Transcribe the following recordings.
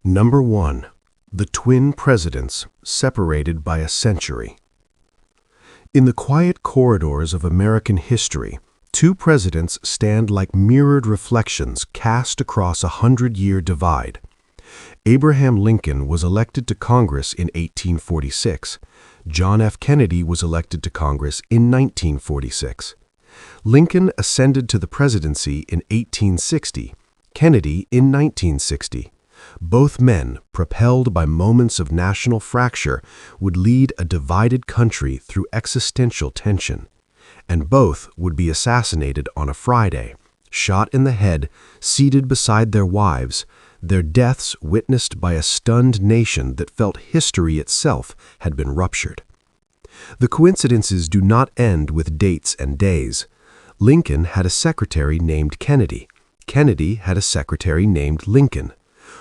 Number 1. The twin presidents separated by a century. In the quiet corridors of American history, two presidents stand like mirrored reflections cast across a 100-year divide. Abraham Lincoln was elected to Congress in 1846. John F. Kennedy was elected to Congress in 1946. Lincoln ascended to the presidency in 1860, Kennedy in 1960. Both men, propelled by moments of national fracture, would lead a divided country through existential tension. And both would be assassinated on a Friday, shot in the head, seated beside their wives, their deaths witnessed by a stunned nation that felt history itself had been ruptured. The coincidences do not end with dates and days. Lincoln had a secretary named Kennedy. Kennedy had a secretary named Lincoln.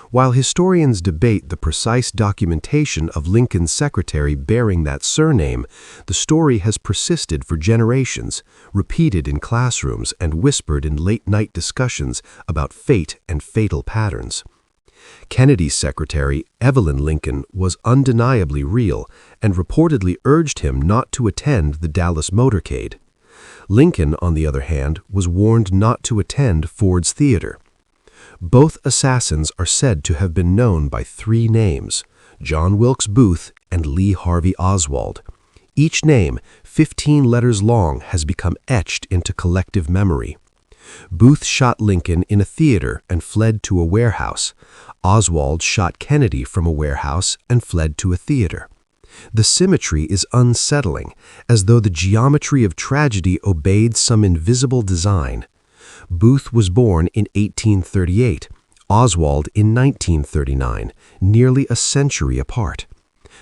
While historians debate the precise documentation of Lincoln's secretary bearing that surname, the story has persisted for generations, repeated in classrooms and whispered in late-night discussions about fate and fatal patterns. Kennedy's secretary, Evelyn Lincoln, was undeniably real and reportedly urged him not to attend the Dallas motorcade. Lincoln, on the other hand, was warned not to attend Ford's Theater. Both assassins are said to have been known by three names: John Wilkes Booth and Lee Harvey Oswald. Each name, 15 letters long, has become etched into collective memory. Booth shot Lincoln in a theater and fled to a warehouse. Oswald shot Kennedy from a warehouse and fled to a theater. The symmetry is unsettling, as though the geometry of tragedy obeyed some invisible design. Booth was born in 1838, Oswald in 1939, nearly a century apart.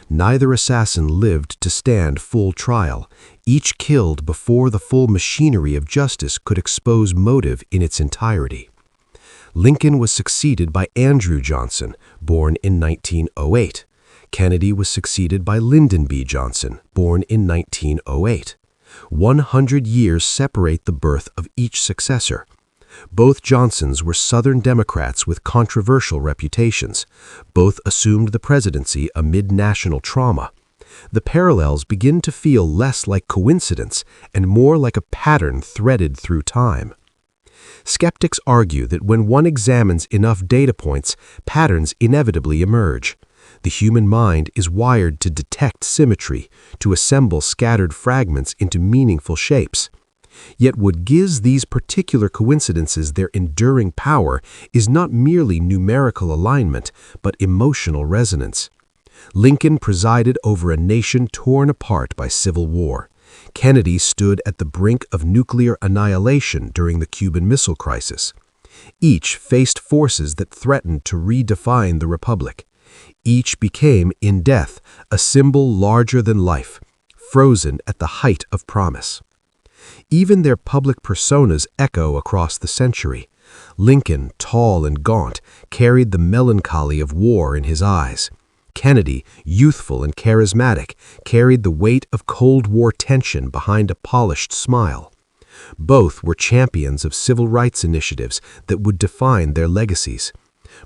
Neither assassin lived to stand full trial, each killed before the full machinery of justice could expose motive in its entirety. Lincoln was succeeded by Andrew Johnson, born in 1908. Kennedy was succeeded by Lyndon B. Johnson, born in 1908. 100 years separate the birth of each successor. Both Johnsons were Southern Democrats with controversial reputations. Both assumed the presidency amid national trauma. The parallels begin to feel less like coincidence and more like a pattern threaded through time. Skeptics argue that when one examines enough data points, patterns inevitably emerge. The human mind is wired to detect symmetry, to assemble scattered fragments into meaningful shapes. Yet what gives these particular coincidences their enduring power is not merely numerical alignment, but emotional resonance. Lincoln presided over a nation torn apart by civil war. Kennedy stood at the brink of nuclear annihilation during the Cuban Missile Crisis. Each faced forces that threatened to redefine the republic. Each became, in death, a symbol larger than life, frozen at the height of promise. Even their public personas echo across the century. Lincoln, tall and gaunt, carried the melancholy of war in his eyes. Kennedy, youthful and charismatic, carried the weight of Cold War tension behind a polished smile. Both were champions of civil rights initiatives that would define their legacies.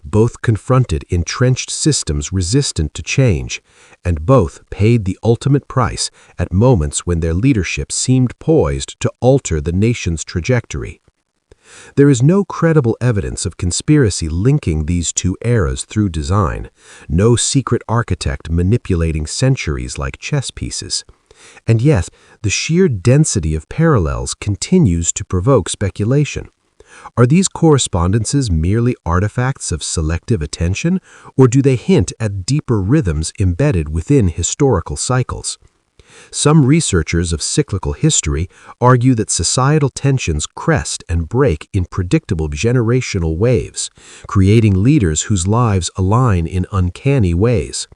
Both confronted entrenched systems resistant to change, and both paid the ultimate price at moments when their leadership seemed poised to alter the nation's trajectory. There is no credible evidence of conspiracy linking these two eras through design, no secret architect manipulating centuries like chess pieces. And yet, the sheer density of parallels continues to provoke speculation. Are these correspondences merely artifacts of selective attention, or do they hint at deeper rhythms embedded within historical cycles? Some researchers of cyclical history argue that societal tensions crest and break in predictable generational waves, creating leaders whose lives align in uncanny ways.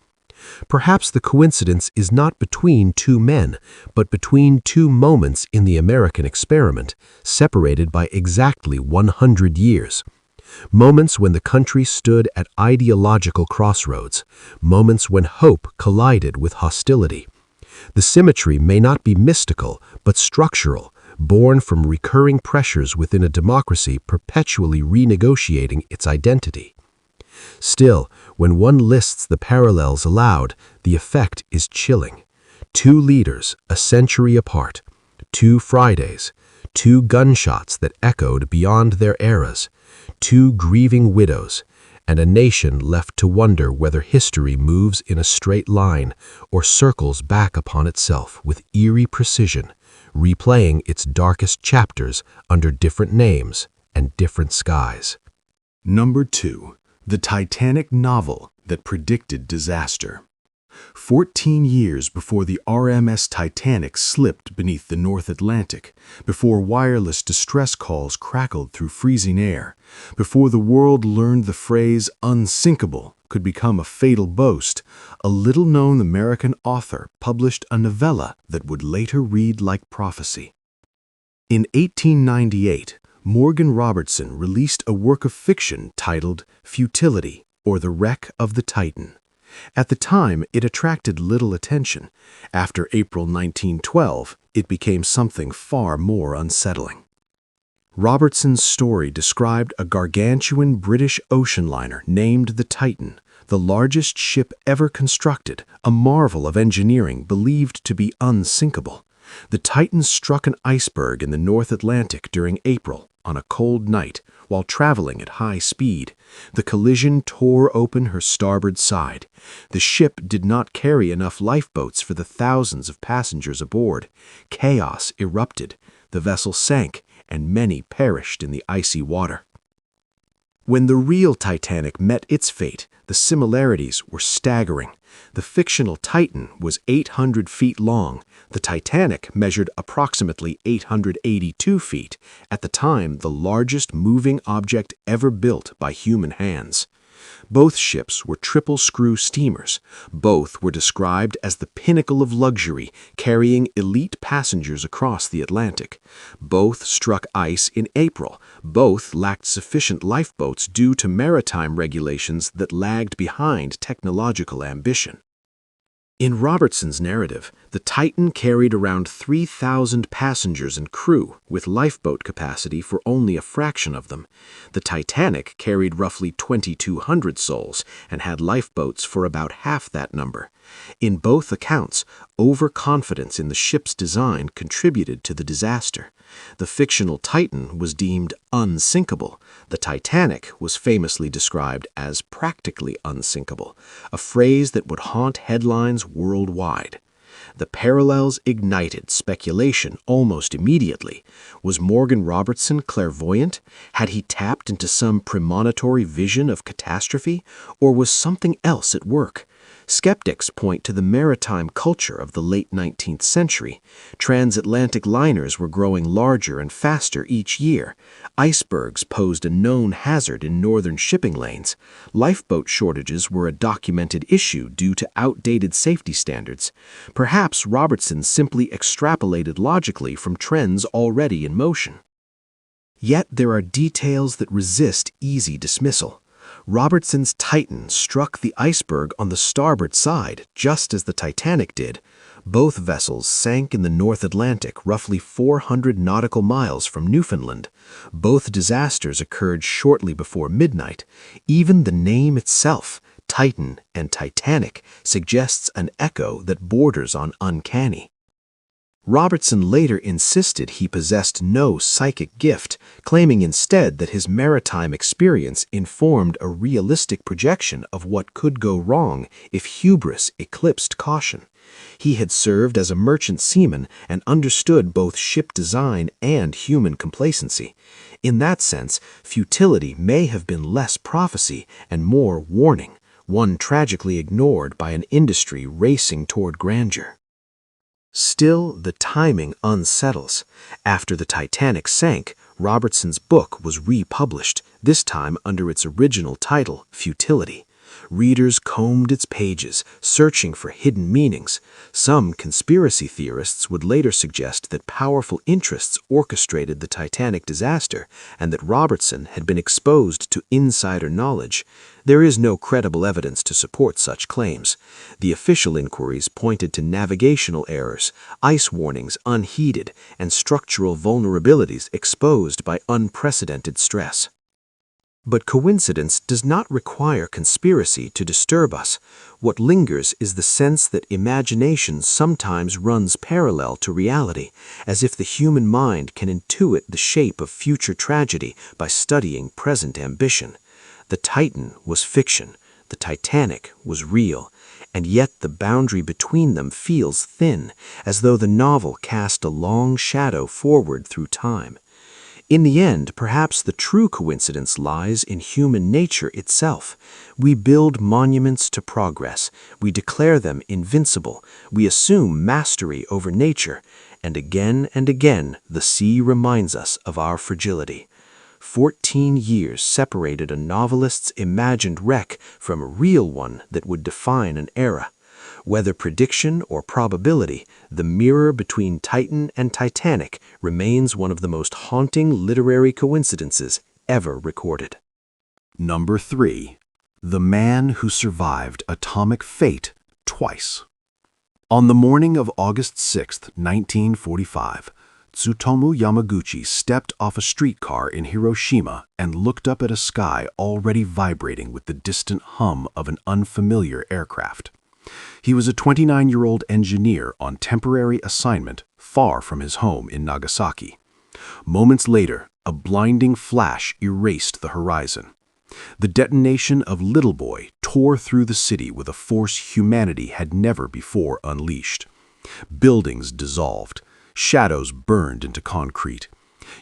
Perhaps the coincidence is not between two men, but between two moments in the American experiment, separated by exactly 100 years. Moments when the country stood at ideological crossroads, moments when hope collided with hostility. The symmetry may not be mystical, but structural, born from recurring pressures within a democracy perpetually renegotiating its identity. Still, when one lists the parallels allowed, the effect is chilling. 2 leaders, a century apart. 2 Fridays. 2 gunshots that echoed beyond their eras. 2 grieving widows. And a nation left to wonder whether history moves in a straight line or circles back upon itself with eerie precision, replaying its darkest chapters under different names and different skies. Number 2. The Titanic novel that predicted disaster. 14 years before the RMS Titanic slipped beneath the North Atlantic, before wireless distress calls crackled through freezing air, before the world learned the phrase unsinkable could become a fatal boast, a little-known American author published a novella that would later read like prophecy. In 1898, Morgan Robertson released a work of fiction titled Futility, or The Wreck of the Titan. At the time, it attracted little attention. After April 1912, it became something far more unsettling. Robertson's story described a gargantuan British ocean liner named the Titan, the largest ship ever constructed, a marvel of engineering believed to be unsinkable. The Titan struck an iceberg in the North Atlantic during April on a cold night while traveling at high speed. The collision tore open her starboard side. The ship did not carry enough lifeboats for the thousands of passengers aboard. Chaos erupted. The vessel sank, and many perished in the icy water. When the real Titanic met its fate, the similarities were staggering. The fictional Titan was 800 feet long. The Titanic measured approximately 882 feet, at the time the largest moving object ever built by human hands. Both ships were triple-screw steamers. Both were described as the pinnacle of luxury, carrying elite passengers across the Atlantic. Both struck ice in April. Both lacked sufficient lifeboats due to maritime regulations that lagged behind technological ambition. In Robertson's narrative, the Titan carried around 3,000 passengers and crew, with lifeboat capacity for only a fraction of them. The Titanic carried roughly 2,200 souls and had lifeboats for about half that number. In both accounts, overconfidence in the ship's design contributed to the disaster. The fictional Titan was deemed unsinkable. The Titanic was famously described as practically unsinkable, a phrase that would haunt headlines worldwide. The parallels ignited speculation almost immediately. Was Morgan Robertson clairvoyant? Had he tapped into some premonitory vision of catastrophe? Or was something else at work? Skeptics point to the maritime culture of the late 19th century. Transatlantic liners were growing larger and faster each year. Icebergs posed a known hazard in northern shipping lanes. Lifeboat shortages were a documented issue due to outdated safety standards. Perhaps Robertson simply extrapolated logically from trends already in motion. Yet there are details that resist easy dismissal. Robertson's Titan struck the iceberg on the starboard side, just as the Titanic did. Both vessels sank in the North Atlantic, roughly 400 nautical miles from Newfoundland. Both disasters occurred shortly before midnight. Even the name itself, Titan and Titanic, suggests an echo that borders on uncanny. Robertson later insisted he possessed no psychic gift, claiming instead that his maritime experience informed a realistic projection of what could go wrong if hubris eclipsed caution. He had served as a merchant seaman and understood both ship design and human complacency. In that sense, futility may have been less prophecy and more warning, one tragically ignored by an industry racing toward grandeur. Still, the timing unsettles. After the Titanic sank, Robertson's book was republished, this time under its original title, Futility. Readers combed its pages, searching for hidden meanings. Some conspiracy theorists would later suggest that powerful interests orchestrated the Titanic disaster and that Robertson had been exposed to insider knowledge. There is no credible evidence to support such claims. The official inquiries pointed to navigational errors, ice warnings unheeded, and structural vulnerabilities exposed by unprecedented stress. But coincidence does not require conspiracy to disturb us. What lingers is the sense that imagination sometimes runs parallel to reality, as if the human mind can intuit the shape of future tragedy by studying present ambition. The Titan was fiction, the Titanic was real, and yet the boundary between them feels thin, as though the novel cast a long shadow forward through time. In the end, perhaps the true coincidence lies in human nature itself. We build monuments to progress, we declare them invincible, we assume mastery over nature, and again the sea reminds us of our fragility. 14 years separated a novelist's imagined wreck from a real one that would define an era. Whether prediction or probability, the mirror between Titan and Titanic remains one of the most haunting literary coincidences ever recorded. Number 3. The man who survived atomic fate twice. On the morning of August 6, 1945, Tsutomu Yamaguchi stepped off a streetcar in Hiroshima and looked up at a sky already vibrating with the distant hum of an unfamiliar aircraft. He was a 29-year-old engineer on temporary assignment far from his home in Nagasaki. Moments later, a blinding flash erased the horizon. The detonation of Little Boy tore through the city with a force humanity had never before unleashed. Buildings dissolved. Shadows burned into concrete.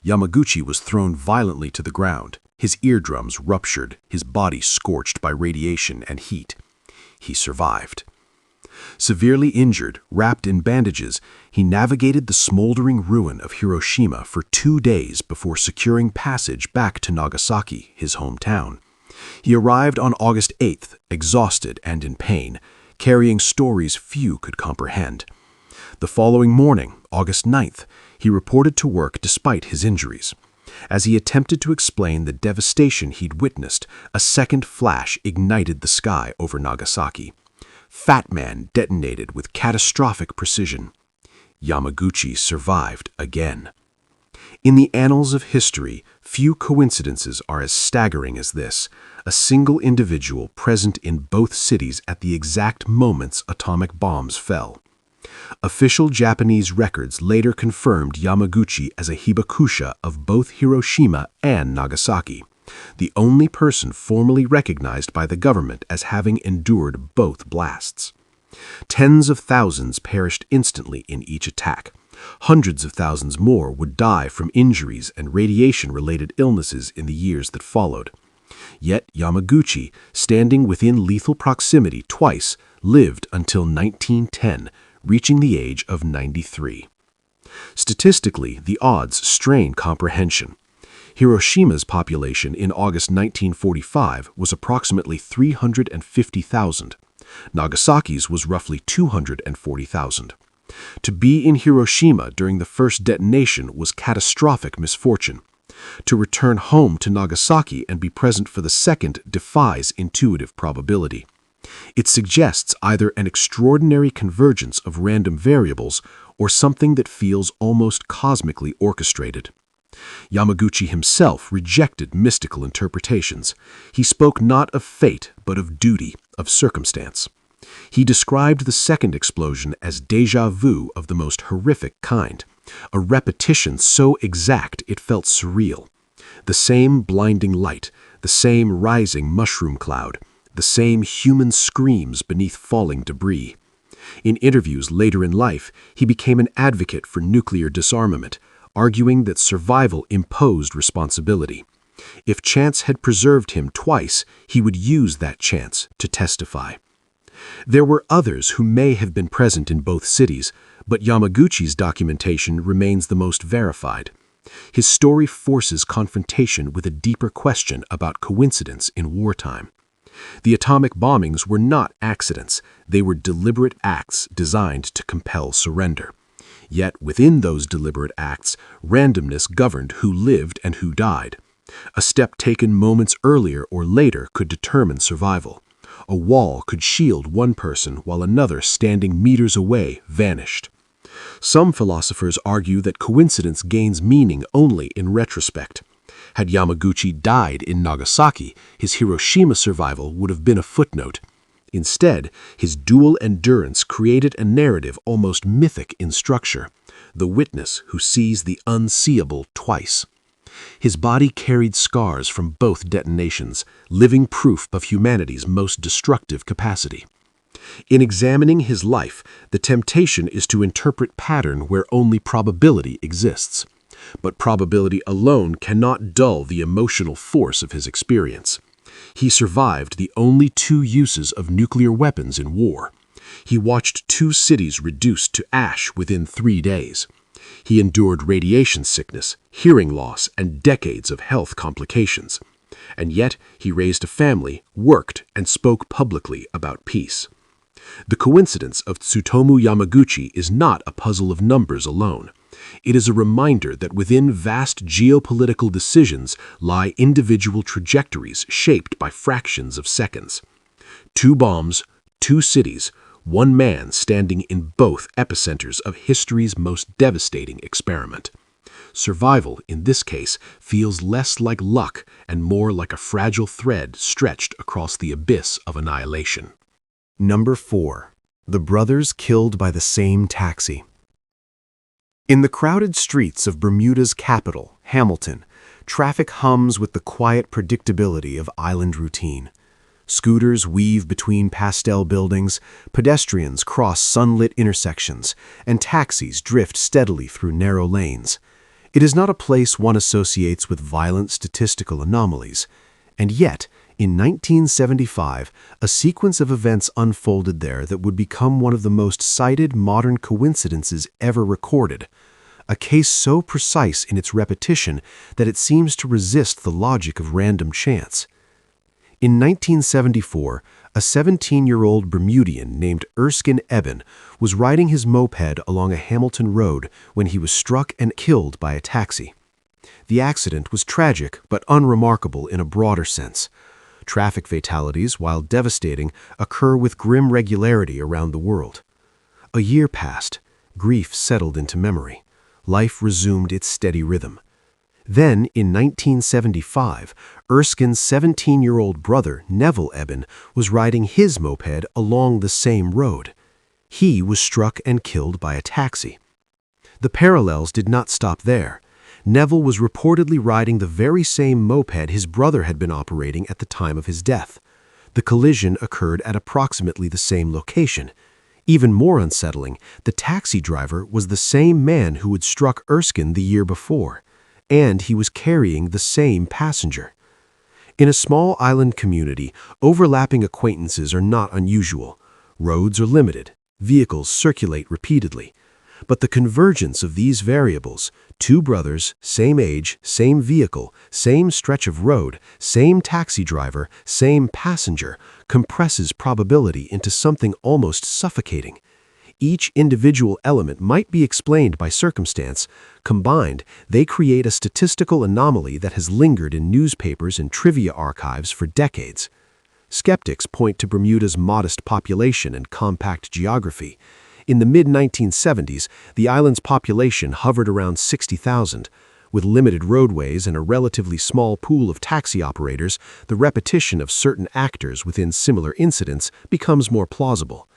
Yamaguchi was thrown violently to the ground. His eardrums ruptured, his body scorched by radiation and heat. He survived. Severely injured, wrapped in bandages, he navigated the smoldering ruin of Hiroshima for 2 days before securing passage back to Nagasaki, his hometown. He arrived on August 8th, exhausted and in pain, carrying stories few could comprehend. The following morning, August 9th, he reported to work despite his injuries. As he attempted to explain the devastation he'd witnessed, a second flash ignited the sky over Nagasaki. Fat Man detonated with catastrophic precision. Yamaguchi survived again. In the annals of history, few coincidences are as staggering as this, a single individual present in both cities at the exact moments atomic bombs fell. Official Japanese records later confirmed Yamaguchi as a hibakusha of both Hiroshima and Nagasaki, the only person formally recognized by the government as having endured both blasts. Tens of thousands perished instantly in each attack. Hundreds of thousands more would die from injuries and radiation-related illnesses in the years that followed. Yet Yamaguchi, standing within lethal proximity twice, lived until 1910, reaching the age of 93. Statistically, the odds strain comprehension. Hiroshima's population in August 1945 was approximately 350,000. Nagasaki's was roughly 240,000. To be in Hiroshima during the first detonation was catastrophic misfortune. To return home to Nagasaki and be present for the second defies intuitive probability. It suggests either an extraordinary convergence of random variables or something that feels almost cosmically orchestrated. Yamaguchi himself rejected mystical interpretations. He spoke not of fate, but of duty, of circumstance. He described the second explosion as déjà vu of the most horrific kind, a repetition so exact it felt surreal. The same blinding light, the same rising mushroom cloud, the same human screams beneath falling debris. In interviews later in life, he became an advocate for nuclear disarmament, arguing that survival imposed responsibility. If chance had preserved him twice, he would use that chance to testify. There were others who may have been present in both cities, but Yamaguchi's documentation remains the most verified. His story forces confrontation with a deeper question about coincidence in wartime. The atomic bombings were not accidents, they were deliberate acts designed to compel surrender. Yet within those deliberate acts, randomness governed who lived and who died. A step taken moments earlier or later could determine survival. A wall could shield one person while another standing meters away vanished. Some philosophers argue that coincidence gains meaning only in retrospect. Had Yamaguchi died in Nagasaki, his Hiroshima survival would have been a footnote. Instead, his dual endurance created a narrative almost mythic in structure, the witness who sees the unseeable twice. His body carried scars from both detonations, living proof of humanity's most destructive capacity. In examining his life, the temptation is to interpret pattern where only probability exists. But probability alone cannot dull the emotional force of his experience. He survived the only 2 uses of nuclear weapons in war. He watched 2 cities reduced to ash within 3 days. He endured radiation sickness, hearing loss, and decades of health complications. And yet, he raised a family, worked, and spoke publicly about peace. The coincidence of Tsutomu Yamaguchi is not a puzzle of numbers alone. It is a reminder that within vast geopolitical decisions lie individual trajectories shaped by fractions of seconds. 2 bombs, 2 cities, 1 man standing in both epicenters of history's most devastating experiment. Survival, in this case, feels less like luck and more like a fragile thread stretched across the abyss of annihilation. Number 4. The brothers killed by the same taxi. In the crowded streets of Bermuda's capital, Hamilton, traffic hums with the quiet predictability of island routine. Scooters weave between pastel buildings, pedestrians cross sunlit intersections, and taxis drift steadily through narrow lanes. It is not a place one associates with violent statistical anomalies. And yet, in 1975, a sequence of events unfolded there that would become one of the most cited modern coincidences ever recorded. A case so precise in its repetition that it seems to resist the logic of random chance. In 1974, a 17-year-old Bermudian named Erskine Eben was riding his moped along a Hamilton road when he was struck and killed by a taxi. The accident was tragic but unremarkable in a broader sense. Traffic fatalities, while devastating, occur with grim regularity around the world. A year passed. Grief settled into memory. Life resumed its steady rhythm. Then, in 1975, Erskine's 17-year-old brother, Neville Eben, was riding his moped along the same road. He was struck and killed by a taxi. The parallels did not stop there. Neville was reportedly riding the very same moped his brother had been operating at the time of his death. The collision occurred at approximately the same location. Even more unsettling, the taxi driver was the same man who had struck Erskine the year before, and he was carrying the same passenger. In a small island community, overlapping acquaintances are not unusual. Roads are limited. Vehicles circulate repeatedly. But the convergence of these variables, 2 brothers, same age, same vehicle, same stretch of road, same taxi driver, same passenger, compresses probability into something almost suffocating. Each individual element might be explained by circumstance. Combined, they create a statistical anomaly that has lingered in newspapers and trivia archives for decades. Skeptics point to Bermuda's modest population and compact geography. In the mid-1970s, the island's population hovered around 60,000. With limited roadways and a relatively small pool of taxi operators, the repetition of certain actors within similar incidents becomes more plausible.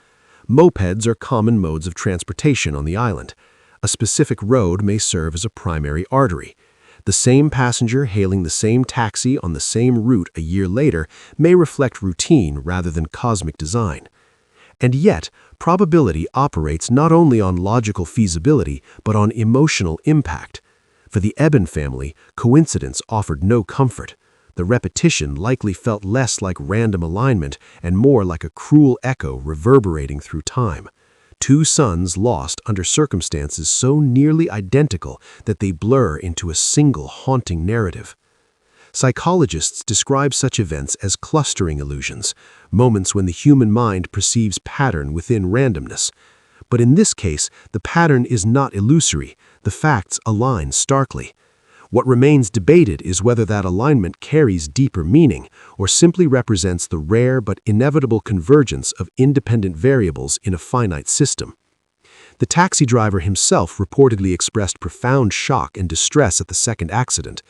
Mopeds are common modes of transportation on the island. A specific road may serve as a primary artery. The same passenger hailing the same taxi on the same route a year later may reflect routine rather than cosmic design. And yet, probability operates not only on logical feasibility, but on emotional impact. For the Eben family, coincidence offered no comfort. The repetition likely felt less like random alignment and more like a cruel echo reverberating through time. 2 sons lost under circumstances so nearly identical that they blur into a single haunting narrative. Psychologists describe such events as clustering illusions, moments when the human mind perceives pattern within randomness. But in this case, the pattern is not illusory. The facts align starkly. What remains debated is whether that alignment carries deeper meaning or simply represents the rare but inevitable convergence of independent variables in a finite system. The taxi driver himself reportedly expressed profound shock and distress at the second accident.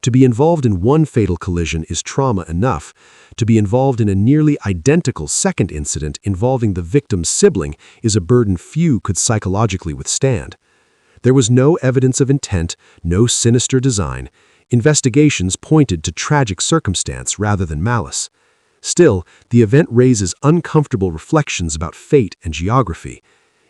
To be involved in one fatal collision is trauma enough. To be involved in a nearly identical second incident involving the victim's sibling is a burden few could psychologically withstand. There was no evidence of intent, no sinister design. Investigations pointed to tragic circumstance rather than malice. Still, the event raises uncomfortable reflections about fate and geography.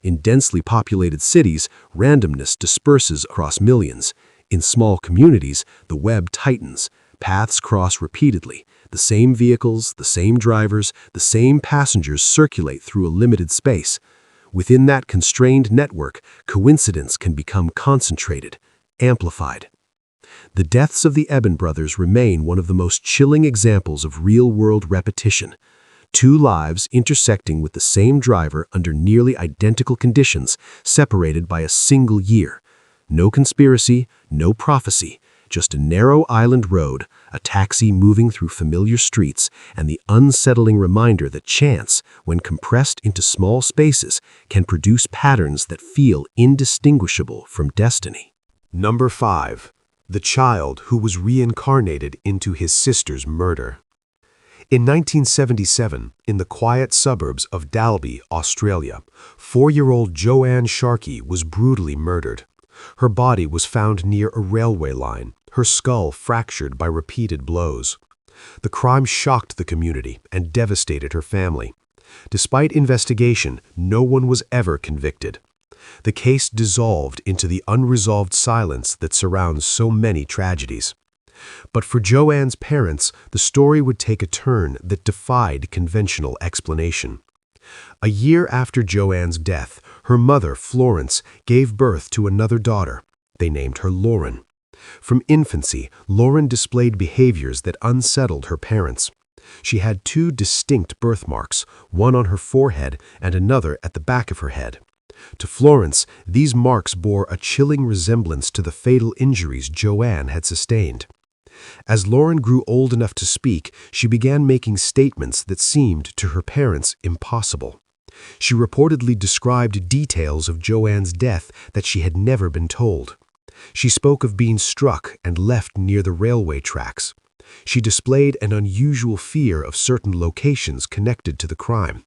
In densely populated cities, randomness disperses across millions. In small communities, the web tightens. Paths cross repeatedly. The same vehicles, the same drivers, the same passengers circulate through a limited space. Within that constrained network, coincidence can become concentrated, amplified. The deaths of the Eben brothers remain one of the most chilling examples of real-world repetition. Two lives intersecting with the same driver under nearly identical conditions, separated by a single year. No conspiracy, no prophecy, just a narrow island road, a taxi moving through familiar streets, and the unsettling reminder that chance, when compressed into small spaces, can produce patterns that feel indistinguishable from destiny. Number 5. The child who was reincarnated into his sister's murder. In 1977, in the quiet suburbs of Dalby, Australia, 4-year-old Joanne Sharkey was brutally murdered. Her body was found near a railway line, her skull fractured by repeated blows. The crime shocked the community and devastated her family. Despite investigation, no one was ever convicted. The case dissolved into the unresolved silence that surrounds so many tragedies. But for Joanne's parents, the story would take a turn that defied conventional explanation. A year after Joanne's death, her mother, Florence, gave birth to another daughter. They named her Lauren. From infancy, Lauren displayed behaviors that unsettled her parents. She had 2 distinct birthmarks, one on her forehead and another at the back of her head. To Florence, these marks bore a chilling resemblance to the fatal injuries Joanne had sustained. As Lauren grew old enough to speak, she began making statements that seemed to her parents impossible. She reportedly described details of Joanne's death that she had never been told. She spoke of being struck and left near the railway tracks. She displayed an unusual fear of certain locations connected to the crime.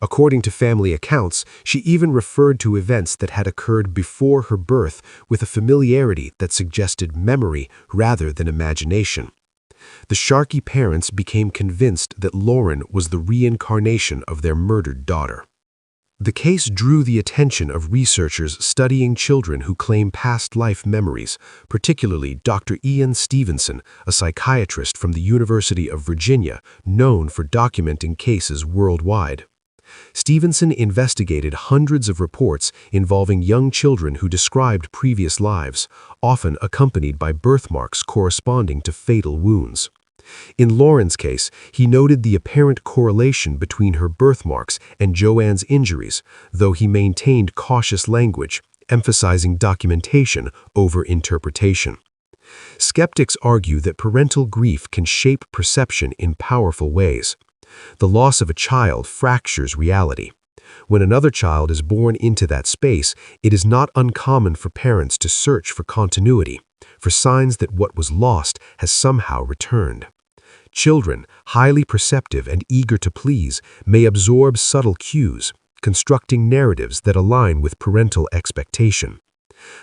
According to family accounts, she even referred to events that had occurred before her birth with a familiarity that suggested memory rather than imagination. The Sharkey parents became convinced that Lauren was the reincarnation of their murdered daughter. The case drew the attention of researchers studying children who claim past life memories, particularly Dr. Ian Stevenson, a psychiatrist from the University of Virginia, known for documenting cases worldwide. Stevenson investigated hundreds of reports involving young children who described previous lives, often accompanied by birthmarks corresponding to fatal wounds. In Lauren's case, he noted the apparent correlation between her birthmarks and Joanne's injuries, though he maintained cautious language, emphasizing documentation over interpretation. Skeptics argue that parental grief can shape perception in powerful ways. The loss of a child fractures reality. When another child is born into that space, it is not uncommon for parents to search for continuity, for signs that what was lost has somehow returned. Children, highly perceptive and eager to please, may absorb subtle cues, constructing narratives that align with parental expectation.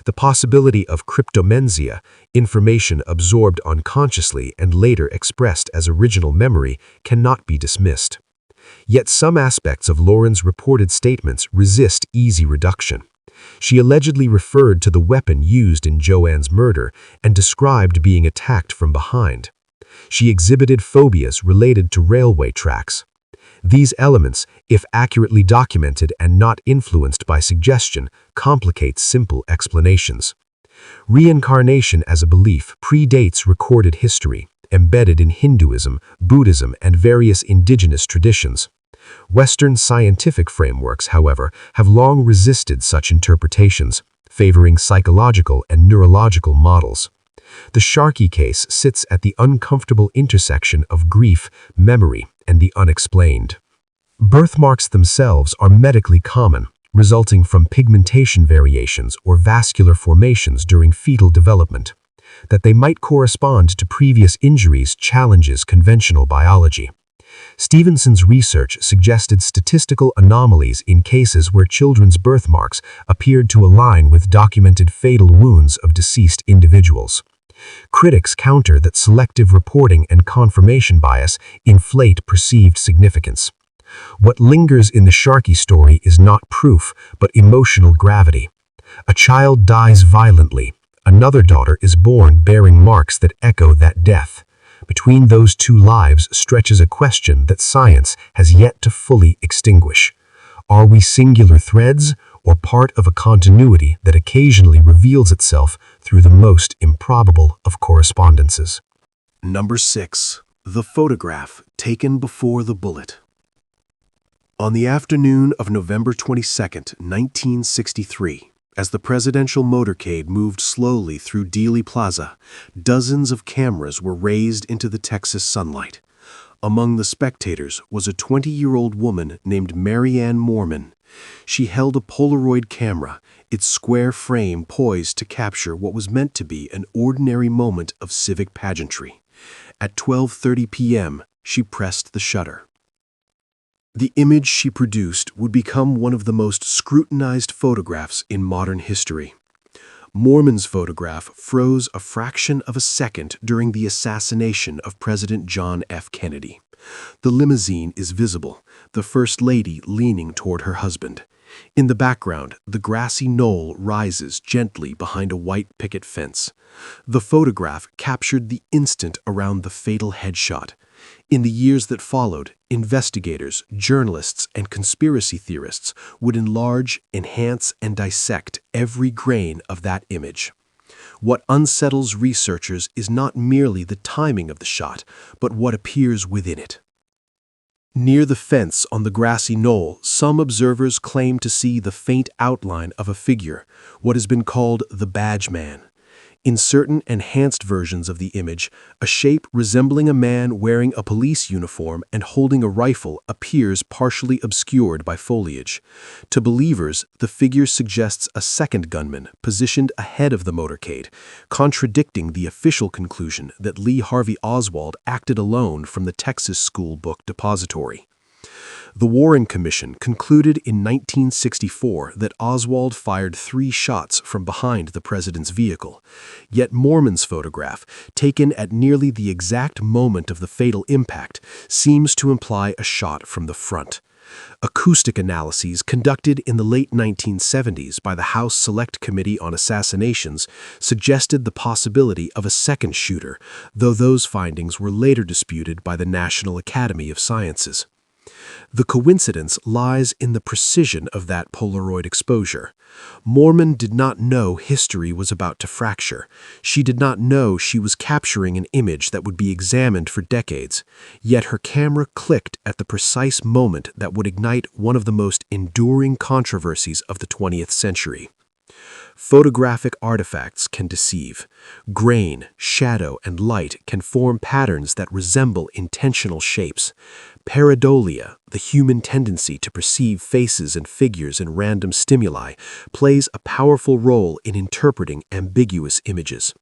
The possibility of cryptomnesia, information absorbed unconsciously and later expressed as original memory, cannot be dismissed. Yet some aspects of Lauren's reported statements resist easy reduction. She allegedly referred to the weapon used in Joanne's murder and described being attacked from behind. She exhibited phobias related to railway tracks. These elements, if accurately documented and not influenced by suggestion, complicate simple explanations. Reincarnation as a belief predates recorded history, embedded in Hinduism, Buddhism, and various indigenous traditions. Western scientific frameworks, however, have long resisted such interpretations, favoring psychological and neurological models. The Sharkey case sits at the uncomfortable intersection of grief, memory, and the unexplained. Birthmarks themselves are medically common, resulting from pigmentation variations or vascular formations during fetal development. That they might correspond to previous injuries challenges conventional biology. Stevenson's research suggested statistical anomalies in cases where children's birthmarks appeared to align with documented fatal wounds of deceased individuals. Critics counter that selective reporting and confirmation bias inflate perceived significance. What lingers in the Sharkey story is not proof, but emotional gravity. A child dies violently. Another daughter is born bearing marks that echo that death. Between those two lives stretches a question that science has yet to fully extinguish. Are we singular threads, or part of a continuity that occasionally reveals itself through the most improbable of correspondences? Number 6. The photograph taken before the bullet. On the afternoon of November 22, 1963, as the presidential motorcade moved slowly through Dealey Plaza, dozens of cameras were raised into the Texas sunlight. Among the spectators was a 20-year-old woman named Marianne Moorman. She held a Polaroid camera, its square frame poised to capture what was meant to be an ordinary moment of civic pageantry. At 12:30 p.m., she pressed the shutter. The image she produced would become one of the most scrutinized photographs in modern history. Moorman's photograph froze a fraction of a second during the assassination of President John F. Kennedy. The limousine is visible, the First Lady leaning toward her husband. In the background, the grassy knoll rises gently behind a white picket fence. The photograph captured the instant around the fatal headshot. In the years that followed, investigators, journalists, and conspiracy theorists would enlarge, enhance, and dissect every grain of that image. What unsettles researchers is not merely the timing of the shot, but what appears within it. Near the fence on the grassy knoll, some observers claim to see the faint outline of a figure, what has been called the badge man. In certain enhanced versions of the image, a shape resembling a man wearing a police uniform and holding a rifle appears partially obscured by foliage. To believers, the figure suggests a second gunman positioned ahead of the motorcade, contradicting the official conclusion that Lee Harvey Oswald acted alone from the Texas School Book Depository. The Warren Commission concluded in 1964 that Oswald fired 3 shots from behind the president's vehicle. Yet Moorman's photograph, taken at nearly the exact moment of the fatal impact, seems to imply a shot from the front. Acoustic analyses conducted in the late 1970s by the House Select Committee on Assassinations suggested the possibility of a second shooter, though those findings were later disputed by the National Academy of Sciences. The coincidence lies in the precision of that Polaroid exposure. Moorman did not know history was about to fracture. She did not know she was capturing an image that would be examined for decades. Yet her camera clicked at the precise moment that would ignite one of the most enduring controversies of the 20th century. Photographic artifacts can deceive. Grain, shadow, and light can form patterns that resemble intentional shapes. Pareidolia, the human tendency to perceive faces and figures in random stimuli, plays a powerful role in interpreting ambiguous images.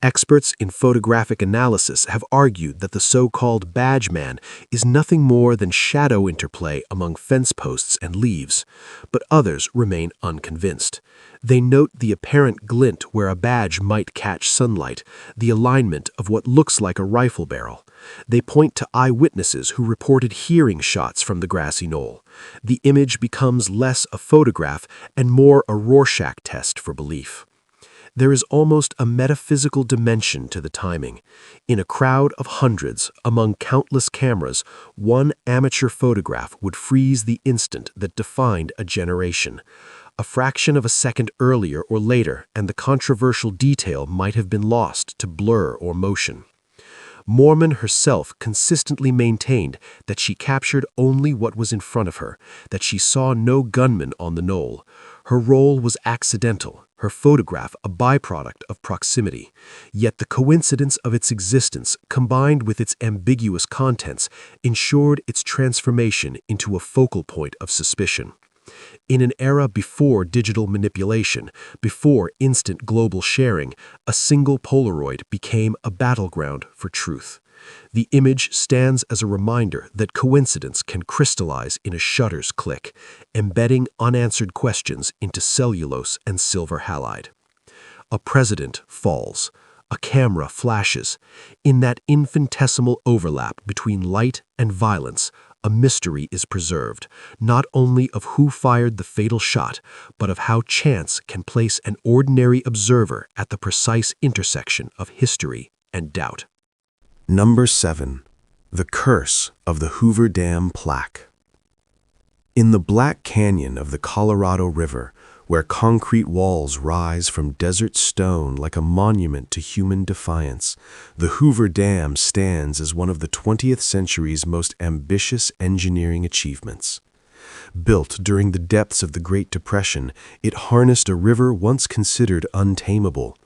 Experts in photographic analysis have argued that the so-called badge man is nothing more than shadow interplay among fence posts and leaves, but others remain unconvinced. They note the apparent glint where a badge might catch sunlight, the alignment of what looks like a rifle barrel. They point to eyewitnesses who reported hearing shots from the grassy knoll. The image becomes less a photograph and more a Rorschach test for belief. There is almost a metaphysical dimension to the timing. In a crowd of hundreds, among countless cameras, one amateur photograph would freeze the instant that defined a generation. A fraction of a second earlier or later, and the controversial detail might have been lost to blur or motion. Moorman herself consistently maintained that she captured only what was in front of her, that she saw no gunman on the knoll. Her role was accidental, her photograph a byproduct of proximity. Yet the coincidence of its existence, combined with its ambiguous contents, ensured its transformation into a focal point of suspicion. In an era before digital manipulation, before instant global sharing, a single Polaroid became a battleground for truth. The image stands as a reminder that coincidence can crystallize in a shutter's click, embedding unanswered questions into cellulose and silver halide. A president falls. A camera flashes. In that infinitesimal overlap between light and violence, a mystery is preserved, not only of who fired the fatal shot, but of how chance can place an ordinary observer at the precise intersection of history and doubt. Number 7. The Curse of the Hoover Dam Plaque. In the Black Canyon of the Colorado River, where concrete walls rise from desert stone like a monument to human defiance, the Hoover Dam stands as one of the 20th century's most ambitious engineering achievements. Built during the depths of the Great Depression, it harnessed a river once considered untamable.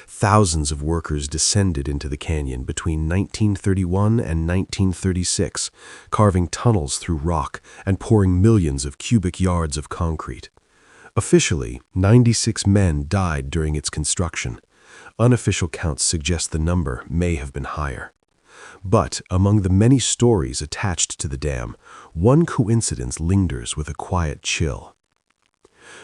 Thousands of workers descended into the canyon between 1931 and 1936, carving tunnels through rock and pouring millions of cubic yards of concrete. Officially, 96 men died during its construction. Unofficial counts suggest the number may have been higher. But among the many stories attached to the dam, one coincidence lingers with a quiet chill.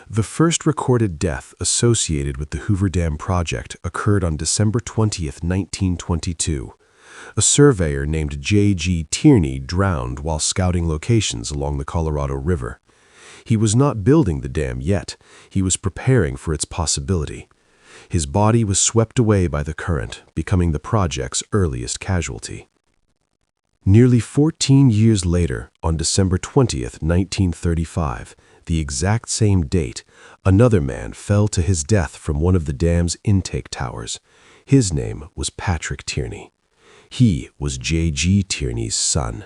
The first recorded death associated with the Hoover Dam project occurred on December 20, 1922. A surveyor named J.G. Tierney drowned while scouting locations along the Colorado River. He was not building the dam yet. He was preparing for its possibility. His body was swept away by the current, becoming the project's earliest casualty. Nearly 14 years later, on December 20, 1935, the exact same date, another man fell to his death from one of the dam's intake towers. His name was Patrick Tierney. He was J.G. Tierney's son.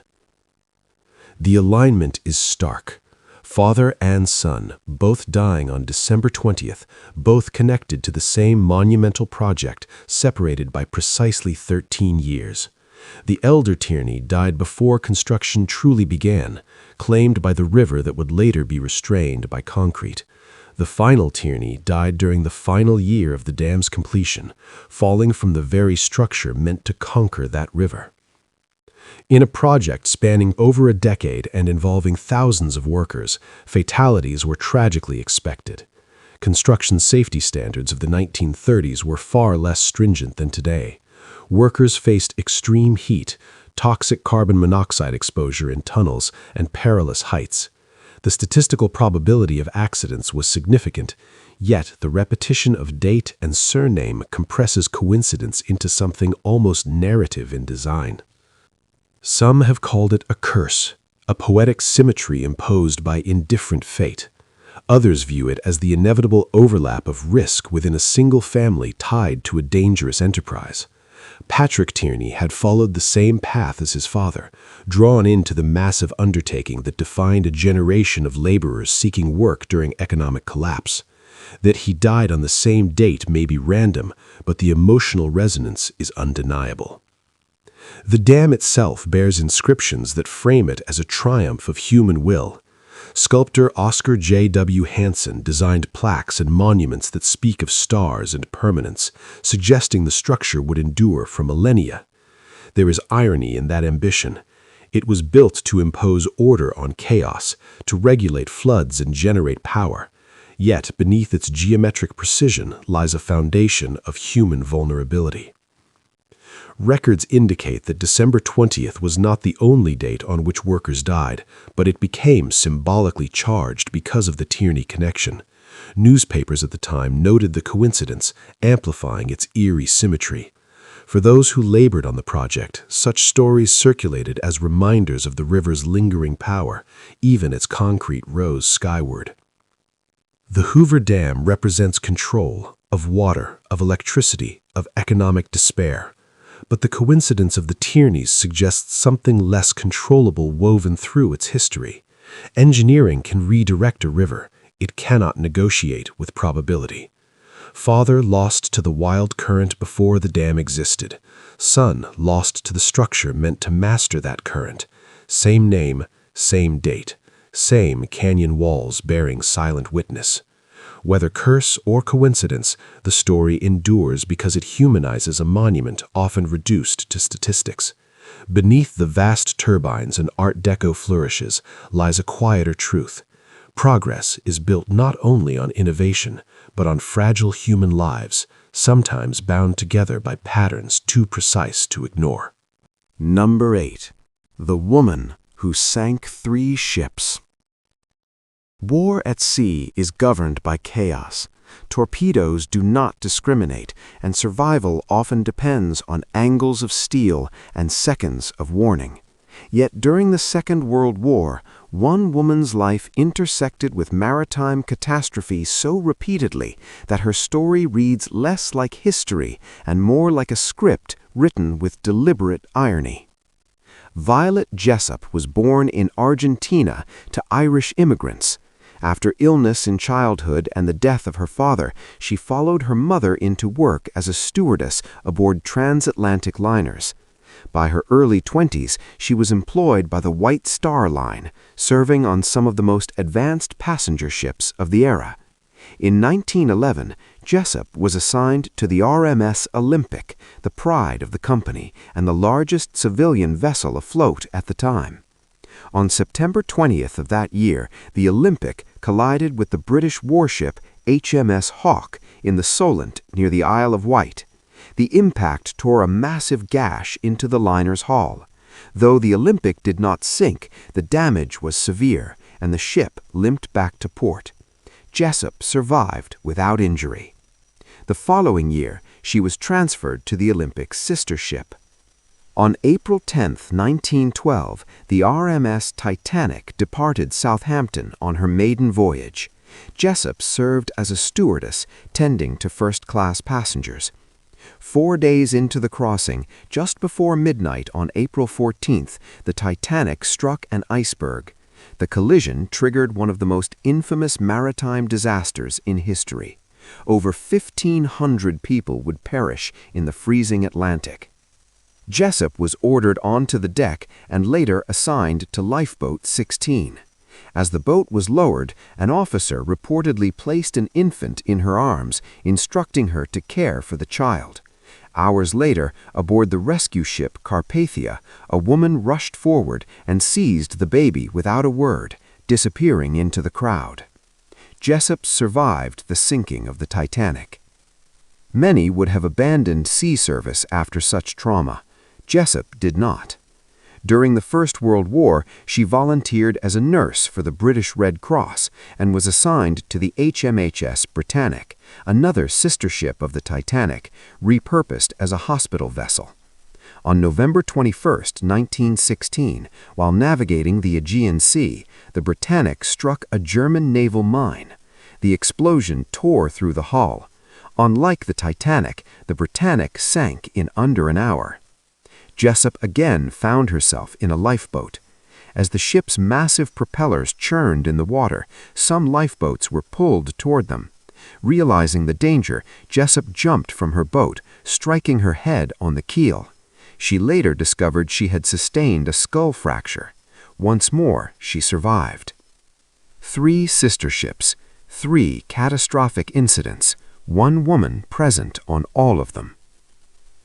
The alignment is stark. Father and son, both dying on December 20th, both connected to the same monumental project, separated by precisely 13 years. The elder Tierney died before construction truly began, claimed by the river that would later be restrained by concrete. The final Tierney died during the final year of the dam's completion, falling from the very structure meant to conquer that river. In a project spanning over a decade and involving thousands of workers, fatalities were tragically expected. Construction safety standards of the 1930s were far less stringent than today. Workers faced extreme heat, toxic carbon monoxide exposure in tunnels, and perilous heights. The statistical probability of accidents was significant, yet the repetition of date and surname compresses coincidence into something almost narrative in design. Some have called it a curse, a poetic symmetry imposed by indifferent fate. Others view it as the inevitable overlap of risk within a single family tied to a dangerous enterprise. Patrick Tierney had followed the same path as his father, drawn into the massive undertaking that defined a generation of laborers seeking work during economic collapse. That he died on the same date may be random, but the emotional resonance is undeniable. The dam itself bears inscriptions that frame it as a triumph of human will. Sculptor Oscar J.W. Hansen designed plaques and monuments that speak of stars and permanence, suggesting the structure would endure for millennia. There is irony in that ambition. It was built to impose order on chaos, to regulate floods and generate power. Yet beneath its geometric precision lies a foundation of human vulnerability. Records indicate that December 20th was not the only date on which workers died, but it became symbolically charged because of the Tierney connection. Newspapers at the time noted the coincidence, amplifying its eerie symmetry. For those who labored on the project, such stories circulated as reminders of the river's lingering power, even as concrete rose skyward. The Hoover Dam represents control of water, of electricity, of economic despair. But the coincidence of the Tierneys suggests something less controllable woven through its history. Engineering can redirect a river. It cannot negotiate with probability. Father lost to the wild current before the dam existed. Son lost to the structure meant to master that current. Same name, same date. Same canyon walls bearing silent witness. Whether curse or coincidence, the story endures because it humanizes a monument often reduced to statistics. Beneath the vast turbines and Art Deco flourishes lies a quieter truth. Progress is built not only on innovation, but on fragile human lives, sometimes bound together by patterns too precise to ignore. Number 8. The Woman Who Sank 3 Ships. War at sea is governed by chaos. Torpedoes do not discriminate, and survival often depends on angles of steel and seconds of warning. Yet during the Second World War, one woman's life intersected with maritime catastrophe so repeatedly that her story reads less like history and more like a script written with deliberate irony. Violet Jessup was born in Argentina to Irish immigrants. After illness in childhood and the death of her father, she followed her mother into work as a stewardess aboard transatlantic liners. By her early 20s, she was employed by the White Star Line, serving on some of the most advanced passenger ships of the era. In 1911, Jessup was assigned to the RMS Olympic, the pride of the company and the largest civilian vessel afloat at the time. On September 20th of that year, the Olympic collided with the British warship HMS Hawke in the Solent near the Isle of Wight. The impact tore a massive gash into the liner's hull. Though the Olympic did not sink, the damage was severe, and the ship limped back to port. Jessup survived without injury. The following year, she was transferred to the Olympic's sister ship. On April 10, 1912, the RMS Titanic departed Southampton on her maiden voyage. Jessup served as a stewardess, tending to first-class passengers. 4 days into the crossing, just before midnight on April 14th, the Titanic struck an iceberg. The collision triggered one of the most infamous maritime disasters in history. Over 1,500 people would perish in the freezing Atlantic. Jessup was ordered onto the deck and later assigned to Lifeboat 16. As the boat was lowered, an officer reportedly placed an infant in her arms, instructing her to care for the child. Hours later, aboard the rescue ship Carpathia, a woman rushed forward and seized the baby without a word, disappearing into the crowd. Jessup survived the sinking of the Titanic. Many would have abandoned sea service after such trauma. Jessup did not. During the First World War, she volunteered as a nurse for the British Red Cross and was assigned to the HMHS Britannic, another sister ship of the Titanic, repurposed as a hospital vessel. On November 21, 1916, while navigating the Aegean Sea, the Britannic struck a German naval mine. The explosion tore through the hull. Unlike the Titanic, the Britannic sank in under an hour. Jessup again found herself in a lifeboat. As the ship's massive propellers churned in the water, some lifeboats were pulled toward them. Realizing the danger, Jessup jumped from her boat, striking her head on the keel. She later discovered she had sustained a skull fracture. Once more, she survived. 3 sister ships, 3 catastrophic incidents, 1 woman present on all of them.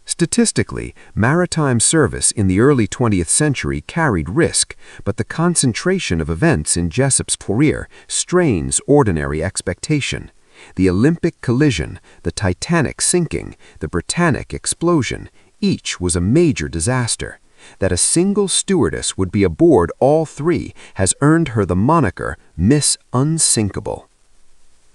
Statistically, maritime service in the early 20th century carried risk, but the concentration of events in Jessup's career strains ordinary expectation. The Olympic collision, the Titanic sinking, the Britannic explosion, each was a major disaster. That a single stewardess would be aboard all 3 has earned her the moniker Miss Unsinkable.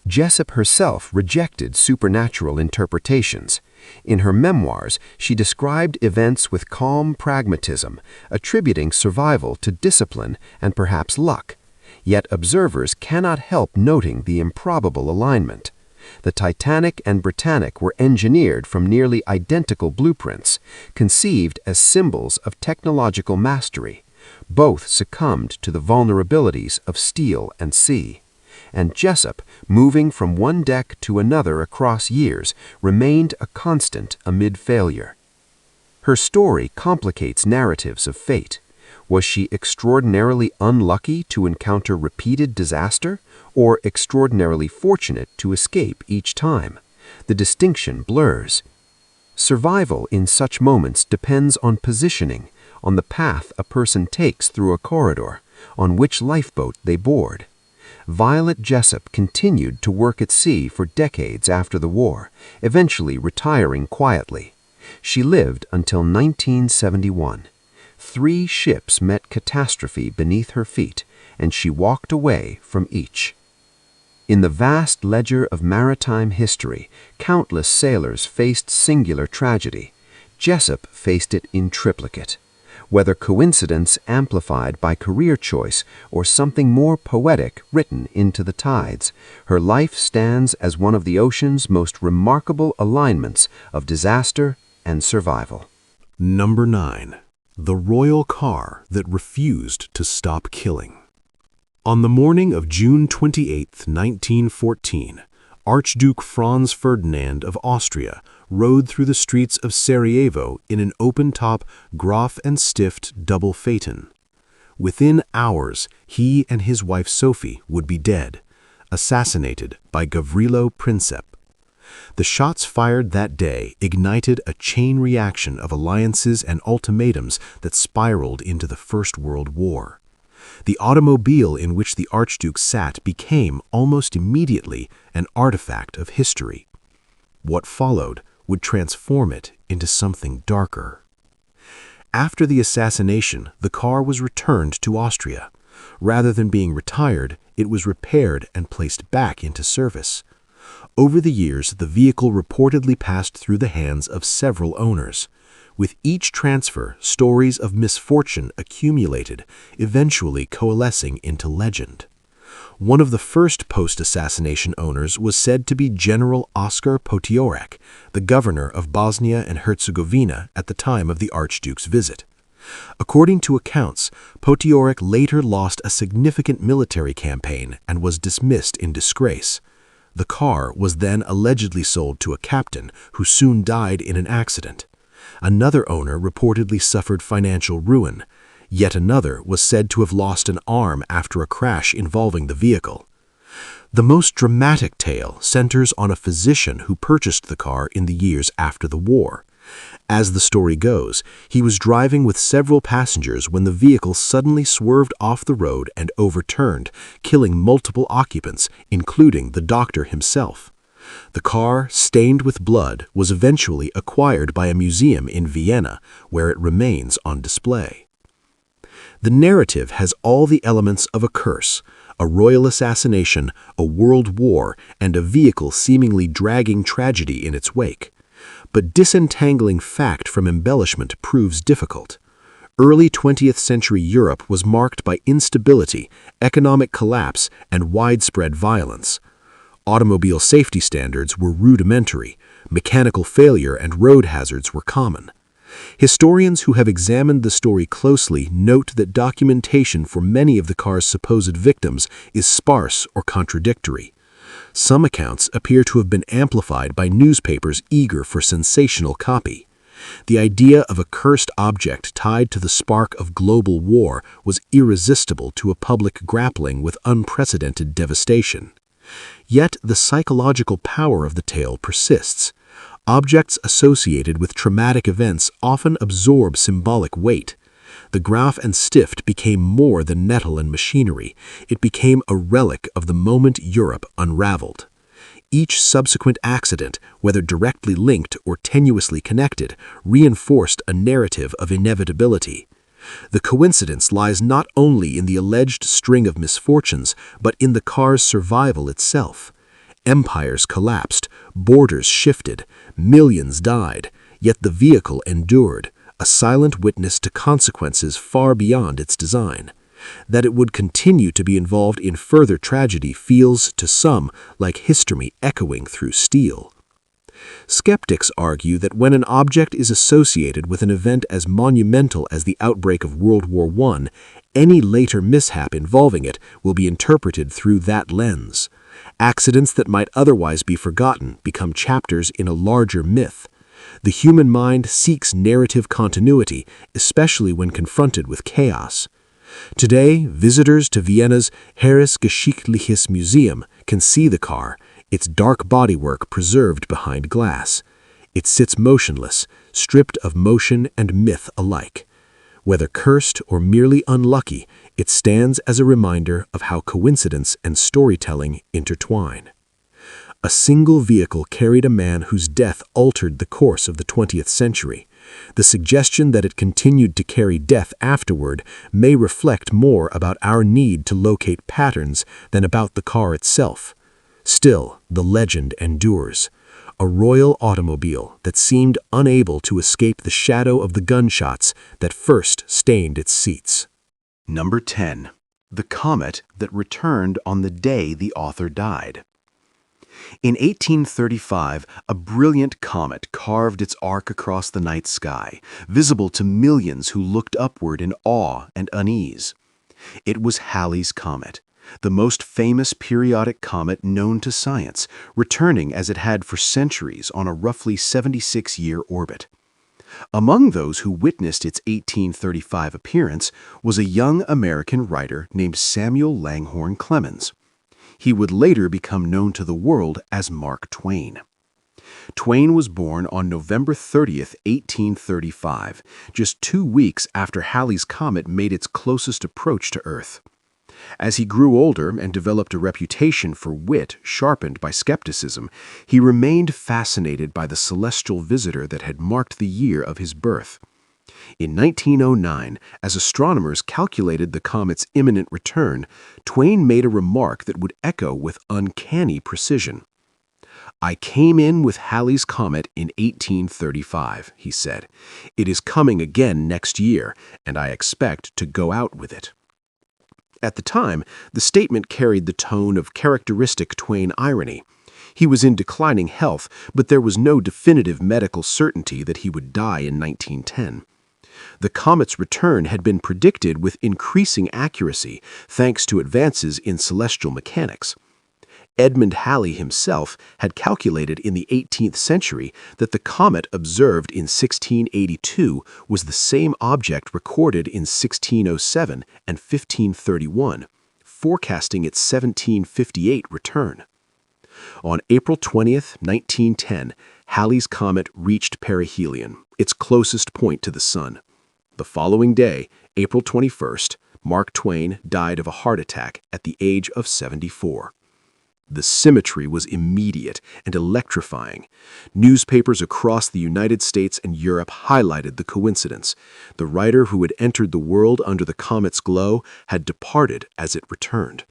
Jessup herself rejected supernatural interpretations. In her memoirs, she described events with calm pragmatism, attributing survival to discipline and perhaps luck. Yet observers cannot help noting the improbable alignment. The Titanic and Britannic were engineered from nearly identical blueprints, conceived as symbols of technological mastery. Both succumbed to the vulnerabilities of steel and sea. And Jessup, moving from one deck to another across years, remained a constant amid failure. Her story complicates narratives of fate. Was she extraordinarily unlucky to encounter repeated disaster, or extraordinarily fortunate to escape each time? The distinction blurs. Survival in such moments depends on positioning, on the path a person takes through a corridor, on which lifeboat they board. Violet Jessup continued to work at sea for decades after the war, eventually retiring quietly. She lived until 1971. 3 ships met catastrophe beneath her feet, and she walked away from each. In the vast ledger of maritime history, countless sailors faced singular tragedy. Jessup faced it in triplicate. Whether coincidence amplified by career choice or something more poetic written into the tides, her life stands as one of the ocean's most remarkable alignments of disaster and survival. Number 9. The royal car that refused to stop killing. On the morning of June 28, 1914, Archduke Franz Ferdinand of Austria rode through the streets of Sarajevo in an open-top Graf and Stift double phaeton. Within hours, he and his wife Sophie would be dead, assassinated by Gavrilo Princip. The shots fired that day ignited a chain reaction of alliances and ultimatums that spiraled into the First World War. The automobile in which the Archduke sat became, almost immediately, an artifact of history. What followed would transform it into something darker. After the assassination, the car was returned to Austria. Rather than being retired, it was repaired and placed back into service. Over the years, the vehicle reportedly passed through the hands of several owners. With each transfer, stories of misfortune accumulated, eventually coalescing into legend. One of the first post-assassination owners was said to be General Oskar Potiorek, the governor of Bosnia and Herzegovina at the time of the Archduke's visit. According to accounts, Potiorek later lost a significant military campaign and was dismissed in disgrace. The car was then allegedly sold to a captain who soon died in an accident. Another owner reportedly suffered financial ruin. Yet another was said to have lost an arm after a crash involving the vehicle. The most dramatic tale centers on a physician who purchased the car in the years after the war. As the story goes, he was driving with several passengers when the vehicle suddenly swerved off the road and overturned, killing multiple occupants, including the doctor himself. The car, stained with blood, was eventually acquired by a museum in Vienna, where it remains on display. The narrative has all the elements of a curse: a royal assassination, a world war, and a vehicle seemingly dragging tragedy in its wake. But disentangling fact from embellishment proves difficult. Early 20th century Europe was marked by instability, economic collapse, and widespread violence. Automobile safety standards were rudimentary, mechanical failure and road hazards were common. Historians who have examined the story closely note that documentation for many of the car's supposed victims is sparse or contradictory. Some accounts appear to have been amplified by newspapers eager for sensational copy. The idea of a cursed object tied to the spark of global war was irresistible to a public grappling with unprecedented devastation. Yet the psychological power of the tale persists. Objects associated with traumatic events often absorb symbolic weight. The Graf and Stift became more than metal and machinery. It became a relic of the moment Europe unraveled. Each subsequent accident, whether directly linked or tenuously connected, reinforced a narrative of inevitability. The coincidence lies not only in the alleged string of misfortunes, but in the car's survival itself. Empires collapsed, borders shifted, millions died, yet the vehicle endured, a silent witness to consequences far beyond its design. That it would continue to be involved in further tragedy feels, to some, like history echoing through steel. Skeptics argue that when an object is associated with an event as monumental as the outbreak of World War I, any later mishap involving it will be interpreted through that lens. Accidents that might otherwise be forgotten become chapters in a larger myth. The human mind seeks narrative continuity, especially when confronted with chaos. Today, visitors to Vienna's Heeresgeschichtliches Museum can see the car, its dark bodywork preserved behind glass. It sits motionless, stripped of motion and myth alike. Whether cursed or merely unlucky, it stands as a reminder of how coincidence and storytelling intertwine. A single vehicle carried a man whose death altered the course of the 20th century. The suggestion that it continued to carry death afterward may reflect more about our need to locate patterns than about the car itself. Still, the legend endures. A royal automobile that seemed unable to escape the shadow of the gunshots that first stained its seats. Number 10. The comet that returned on the day the author died. In 1835, a brilliant comet carved its arc across the night sky, visible to millions who looked upward in awe and unease. It was Halley's Comet, the most famous periodic comet known to science, returning as it had for centuries on a roughly 76-year orbit. Among those who witnessed its 1835 appearance was a young American writer named Samuel Langhorne Clemens. He would later become known to the world as Mark Twain. Twain was born on November 30th, 1835, just 2 weeks after Halley's Comet made its closest approach to Earth. As he grew older and developed a reputation for wit sharpened by skepticism, he remained fascinated by the celestial visitor that had marked the year of his birth. In 1909, as astronomers calculated the comet's imminent return, Twain made a remark that would echo with uncanny precision. "I came in with Halley's Comet in 1835, he said. "It is coming again next year, and I expect to go out with it." At the time, the statement carried the tone of characteristic Twain irony. He was in declining health, but there was no definitive medical certainty that he would die in 1910. The comet's return had been predicted with increasing accuracy thanks to advances in celestial mechanics. Edmund Halley himself had calculated in the 18th century that the comet observed in 1682 was the same object recorded in 1607 and 1531, forecasting its 1758 return. On April 20th, 1910, Halley's Comet reached perihelion, its closest point to the Sun. The following day, April 21st, Mark Twain died of a heart attack at the age of 74. The symmetry was immediate and electrifying. Newspapers across the United States and Europe highlighted the coincidence. The writer who had entered the world under the comet's glow had departed as it returned.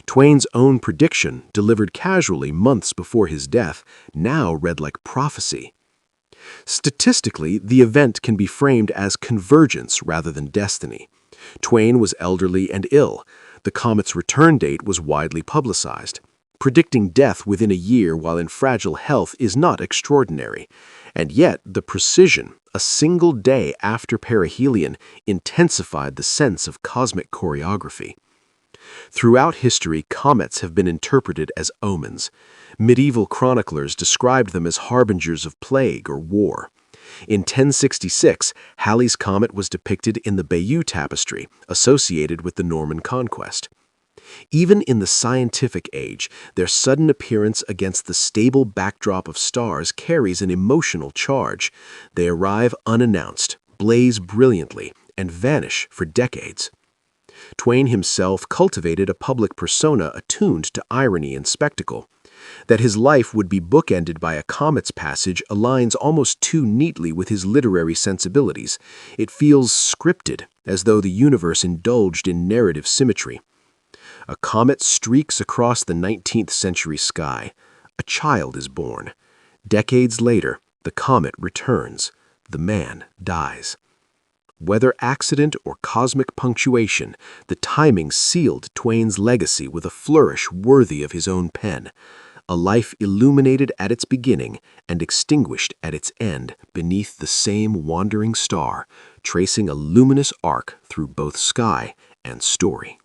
Twain's own prediction, delivered casually months before his death, now read like prophecy. Statistically, the event can be framed as convergence rather than destiny. Twain was elderly and ill. The comet's return date was widely publicized. Predicting death within a year while in fragile health is not extraordinary. And yet, the precision, a single day after perihelion, intensified the sense of cosmic choreography. Throughout history, comets have been interpreted as omens. Medieval chroniclers described them as harbingers of plague or war. In 1066, Halley's Comet was depicted in the Bayeux Tapestry, associated with the Norman conquest. Even in the scientific age, their sudden appearance against the stable backdrop of stars carries an emotional charge. They arrive unannounced, blaze brilliantly, and vanish for decades. Twain himself cultivated a public persona attuned to irony and spectacle. That his life would be bookended by a comet's passage aligns almost too neatly with his literary sensibilities. It feels scripted, as though the universe indulged in narrative symmetry. A comet streaks across the 19th century sky. A child is born. Decades later, the comet returns. The man dies. Whether accident or cosmic punctuation, the timing sealed Twain's legacy with a flourish worthy of his own pen. A life illuminated at its beginning and extinguished at its end beneath the same wandering star, tracing a luminous arc through both sky and story.